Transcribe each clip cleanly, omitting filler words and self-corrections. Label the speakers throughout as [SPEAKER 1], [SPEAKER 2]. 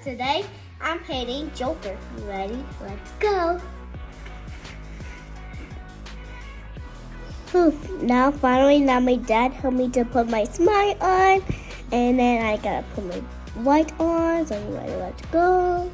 [SPEAKER 1] today I'm painting Joker. You ready? Let's go. Now my dad helped me to put my smile on, and then I gotta put my white on. So you ready? Let's go.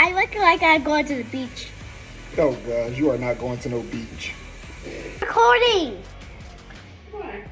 [SPEAKER 1] I look like I'm going to the beach.
[SPEAKER 2] Oh gosh, you are not going to no beach.
[SPEAKER 1] Recording!
[SPEAKER 3] Why?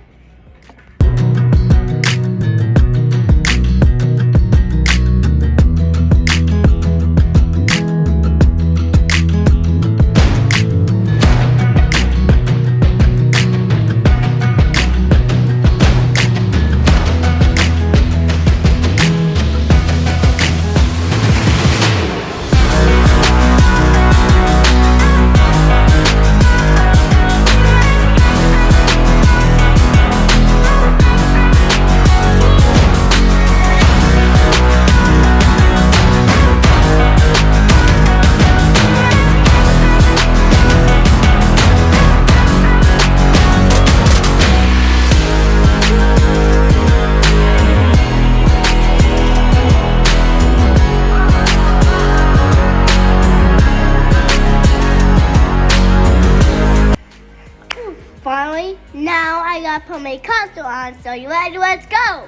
[SPEAKER 1] Finally, now I gotta put my costume on, so you ready? Let's go!